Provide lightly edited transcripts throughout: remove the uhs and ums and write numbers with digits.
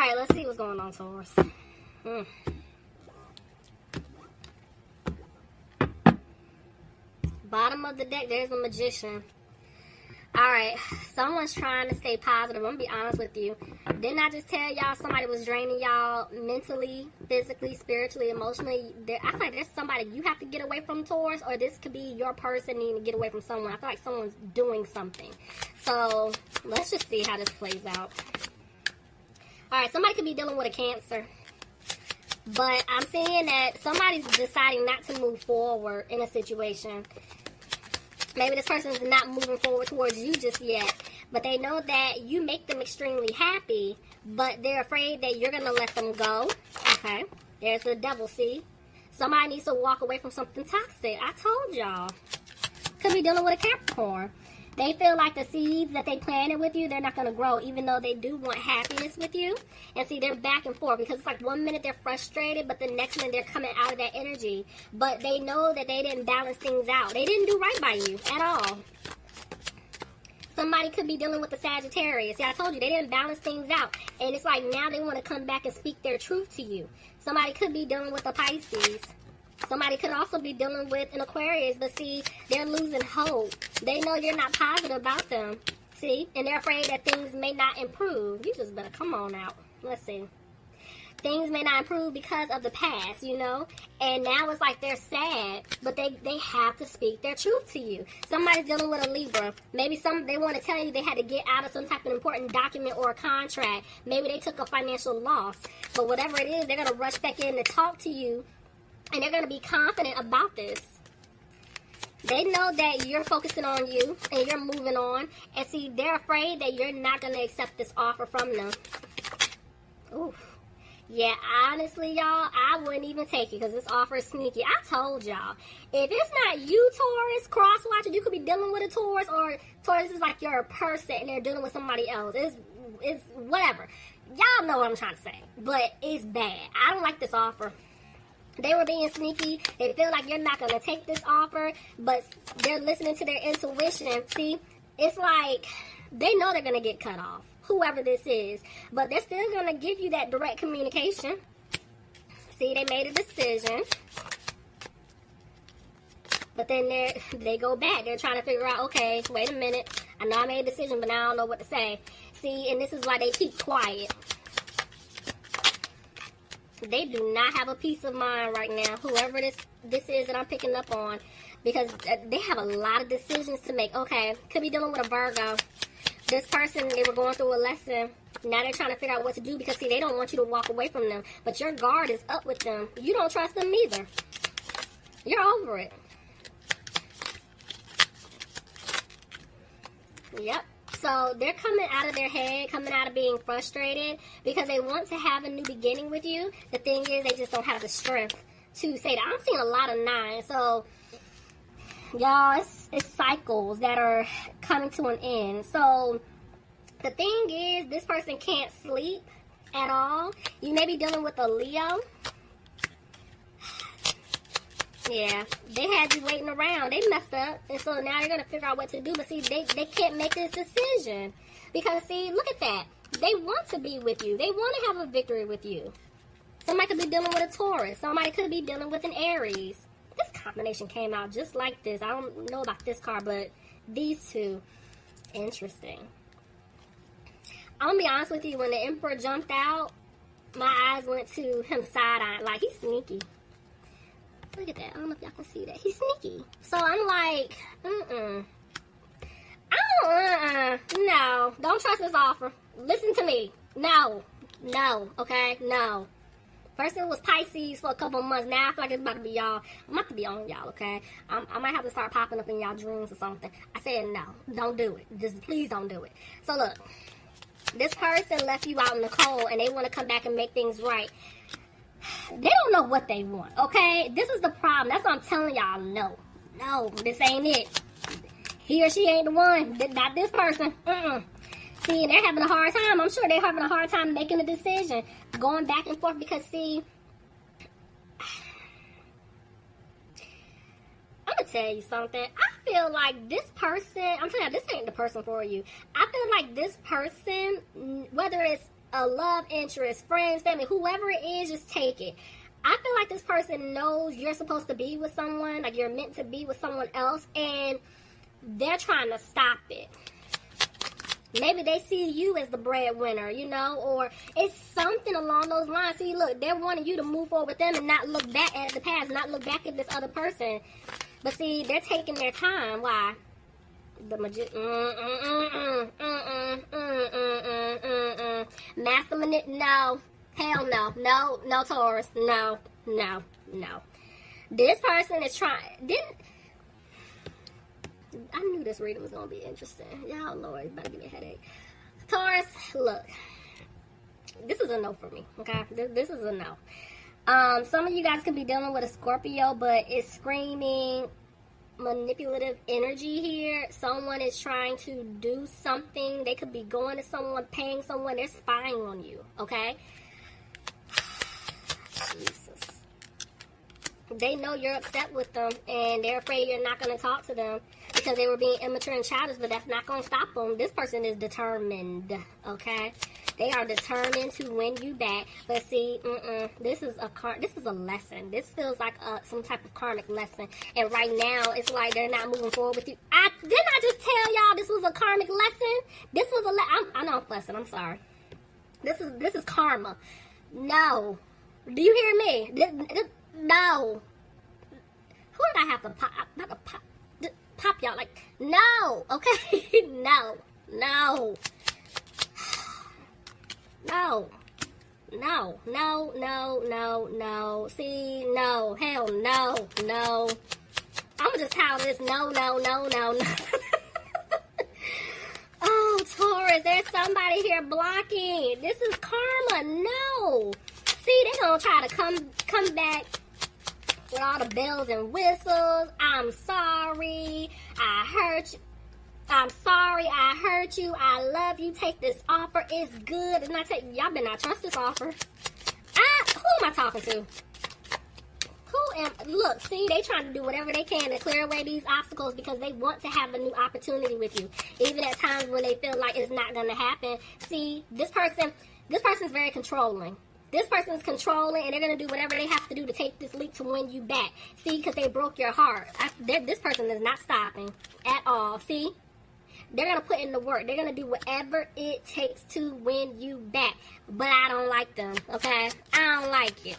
right, let's see what's going on, Taurus. Bottom of the deck, there's a Magician. Alright, someone's trying to stay positive. I'm gonna be honest with you. Didn't I just tell y'all somebody was draining y'all mentally, physically, spiritually, emotionally? I feel like there's somebody you have to get away from, Taurus, or this could be your person needing to get away from someone. I feel like someone's doing something. So, let's just see how this plays out. Alright, somebody could be dealing with a Cancer. But I'm seeing that somebody's deciding not to move forward in a situation. Maybe this person is not moving forward towards you just yet. But they know that you make them extremely happy. But they're afraid that you're going to let them go. Okay. There's the devil, see? Somebody needs to walk away from something toxic. I told y'all. Could be dealing with a Capricorn. They feel like the seeds that they planted with you, they're not going to grow, even though they do want happiness with you. And see, they're back and forth because it's like 1 minute they're frustrated, but the next minute they're coming out of that energy. But they know that they didn't balance things out. They didn't do right by you at all. Somebody could be dealing with the Sagittarius. See, I told you, they didn't balance things out. And it's like now they want to come back and speak their truth to you. Somebody could be dealing with the Pisces. Somebody could also be dealing with an Aquarius, but see, they're losing hope. They know you're not positive about them, see? And they're afraid that things may not improve. You just better come on out. Let's see. Things may not improve because of the past, you know? And now it's like they're sad, but they have to speak their truth to you. Somebody's dealing with a Libra. Maybe they want to tell you they had to get out of some type of important document or a contract. Maybe they took a financial loss. But whatever it is, they're going to rush back in to talk to you. And they're going to be confident about this. They know that you're focusing on you and you're moving on. And see, they're afraid that you're not going to accept this offer from them. Ooh. Yeah, honestly, y'all, I wouldn't even take it because this offer is sneaky. I told y'all. If it's not you, Taurus, cross-watching, you could be dealing with a Taurus, or Taurus is like you're a person and they're dealing with somebody else. It's whatever. Y'all know what I'm trying to say. But it's bad. I don't like this offer. They were being sneaky. They feel like you're not going to take this offer, but they're listening to their intuition. See, it's like they know they're going to get cut off, whoever this is, but they're still going to give you that direct communication. See, they made a decision, but then they go back. They're trying to figure out, okay, wait a minute. I know I made a decision, but now I don't know what to say. See, and this is why they keep quiet. They do not have a peace of mind right now, whoever this is that I'm picking up on, because they have a lot of decisions to make. Okay, could be dealing with a Virgo. This person, they were going through a lesson. Now they're trying to figure out what to do because, see, they don't want you to walk away from them. But your guard is up with them. You don't trust them either. You're over it. Yep. So they're coming out of their head, coming out of being frustrated because they want to have a new beginning with you. The thing is, they just don't have the strength to say that. I'm seeing a lot of 9. So, y'all, it's cycles that are coming to an end. So the thing is, this person can't sleep at all. You may be dealing with a Leo. Yeah, they had you waiting around. They messed up. And so now they're going to figure out what to do. But see, they can't make this decision. Because, see, look at that. They want to be with you. They want to have a victory with you. Somebody could be dealing with a Taurus. Somebody could be dealing with an Aries. This combination came out just like this. I don't know about this card, but these two. Interesting. I'm going to be honest with you. When the Emperor jumped out, my eyes went to him side-eyeing. Like, he's sneaky. Look at that. I don't know if y'all can see that. He's sneaky. So I'm like, no. Don't trust this offer. Listen to me. No. Okay? No. First it was Pisces for a couple of months. Now I feel like it's about to be y'all. I'm about to be on y'all, okay? I might have to start popping up in y'all dreams or something. I said no. Don't do it. Just please don't do it. So look. This person left you out in the cold and they want to come back and make things right. They don't know what they want, okay? This is the problem. That's what I'm telling y'all. No, this ain't it. He or she ain't the one. Not this person. See, and they're having a hard time. I'm sure they're having a hard time making a decision. Going back and forth because, see, I'm going to tell you something. I feel like this person, I'm telling you, this ain't the person for you. I feel like this person, whether it's a love interest, friends, family, whoever it is, just take it. I feel like this person knows you're supposed to be with someone, like you're meant to be with someone else, and they're trying to stop it. Maybe they see you as the breadwinner, you know, or it's something along those lines. See, look, they're wanting you to move forward with them and not look back at the past, not look back at this other person. But see, they're taking their time. Why? The masculine, no, hell no, no Taurus, no. This person is trying. I knew this reading was gonna be interesting. Y'all, Lord, it's about to give me a headache. Taurus, look, this is a no for me. Okay, this is a no. Some of you guys could be dealing with a Scorpio, but it's screaming manipulative energy here. Someone is trying to do something. They could be going to someone, paying someone. They're spying on you. Okay. Jesus. They know you're upset with them, and they're afraid you're not going to talk to them because they were being immature and childish, but that's not going to stop them. This person is determined, okay? They are determined to win you back. But see, this is a lesson. This feels like some type of karmic lesson. And right now, it's like they're not moving forward with you. Didn't I just tell y'all this was a karmic lesson? This was I know I'm fussing. I'm sorry. This is karma. No. Do you hear me? No. Who did I have to pop? I'm about to pop y'all. Like, no. Okay? No. See, no. Hell no. I'm gonna just call this no. Oh, Taurus, there's somebody here blocking. This is karma. No. See, they're gonna try to come back with all the bells and whistles. I'm sorry. I hurt you. I'm sorry I hurt you. I love you. Take this offer. It's good. And y'all better not trust this offer. Who am I talking to? Look, see, they trying to do whatever they can to clear away these obstacles because they want to have a new opportunity with you. Even at times when they feel like it's not going to happen. See, this person's very controlling. This person's controlling, and they're going to do whatever they have to do to take this leap to win you back. See, because they broke your heart. This person is not stopping at all. See? They're going to put in the work. They're going to do whatever it takes to win you back. But I don't like them, okay? I don't like it.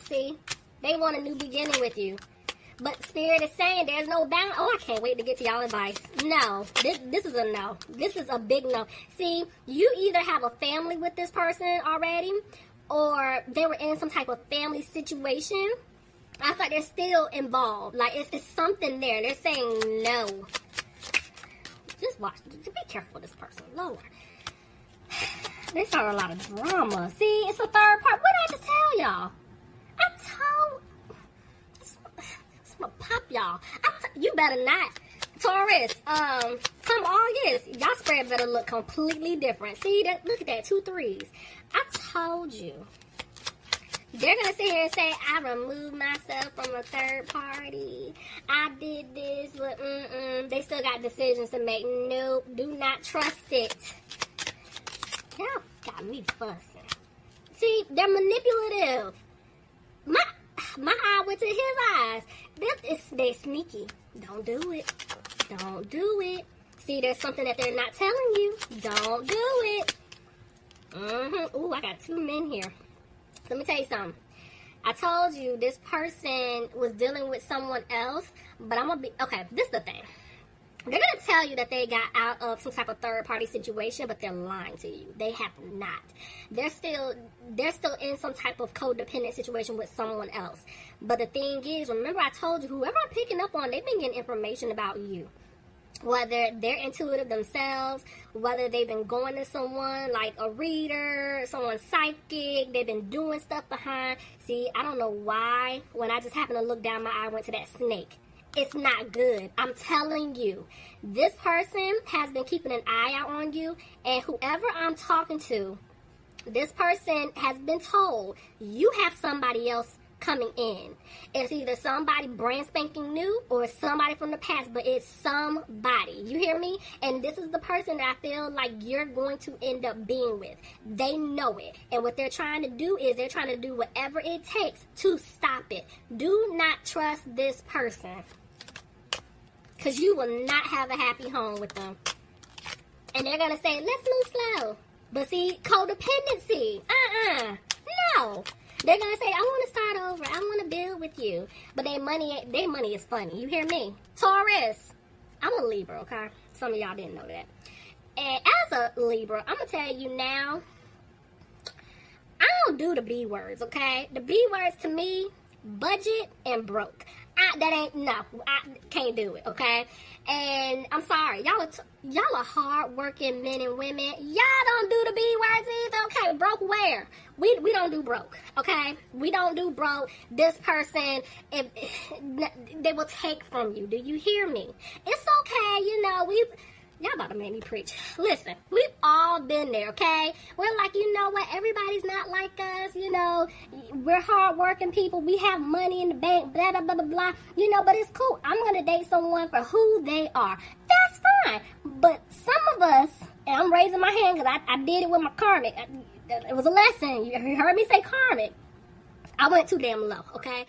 See? They want a new beginning with you. But Spirit is saying there's no balance. Oh, I can't wait to get to y'all advice. No. This is a no. This is a big no. See, you either have a family with this person already, or they were in some type of family situation. I thought they're still involved. Like, it's something there. They're saying no. Just watch. Be careful with this person. Lord. They start a lot of drama. See, it's a third part. What did I just tell y'all? I'm gonna pop y'all. You better not. Taurus, come August, y'all spread better look completely different. See, look at that, 2 3s. I told you. They're gonna sit here and say, I removed myself from a third party. I did this, but they still got decisions to make. Nope, do not trust it. Y'all got me fussing. See, they're manipulative. My eye went to his eyes. They sneaky. Don't do it. Don't do it. See, there's something that they're not telling you. Don't do it. Ooh, I got 2 men here. Let me tell you something. I told you this person was dealing with someone else, but I'm going to be... Okay, this is the thing. They're going to tell you that they got out of some type of third-party situation, but they're lying to you. They have not. They're still in some type of codependent situation with someone else. But the thing is, remember I told you, whoever I'm picking up on, they've been getting information about you. Whether they're intuitive themselves, whether they've been going to someone like a reader, someone psychic, they've been doing stuff behind. See, I don't know why. When I just happened to look down, my eye went to that snake. It's not good. I'm telling you. This person has been keeping an eye out on you. And whoever I'm talking to, this person has been told, you have somebody else coming in. It's either somebody brand spanking new or somebody from the past, but it's somebody. You hear me? And this is the person that I feel like you're going to end up being with. They know it. And what they're trying to do is they're trying to do whatever it takes to stop it. Do not trust this person, because you will not have a happy home with them. And they're going to say, let's move slow. But see, codependency. No. They're going to say, I want to start over. I want to build with you. But their money is funny. You hear me? Taurus. I'm a Libra, okay? Some of y'all didn't know that. And as a Libra, I'm going to tell you now, I don't do the B words, okay? The B words to me, budget and broke. I can't do it, okay? And I'm sorry, y'all are hard-working men and women. Y'all don't do the B words either, okay? Broke where? We don't do broke, okay? We don't do broke. This person, they will take from you. Do you hear me? It's okay, you know, y'all about to make me preach. Listen, we've all been there, okay? We're like, you know what? Everybody's not like us, you know. We're hard-working people. We have money in the bank, blah, blah, blah, blah, blah. You know, but it's cool. I'm going to date someone for who they are. That's fine. But some of us, and I'm raising my hand because I did it with my karmic. It was a lesson. You heard me say karmic. I went too damn low, okay?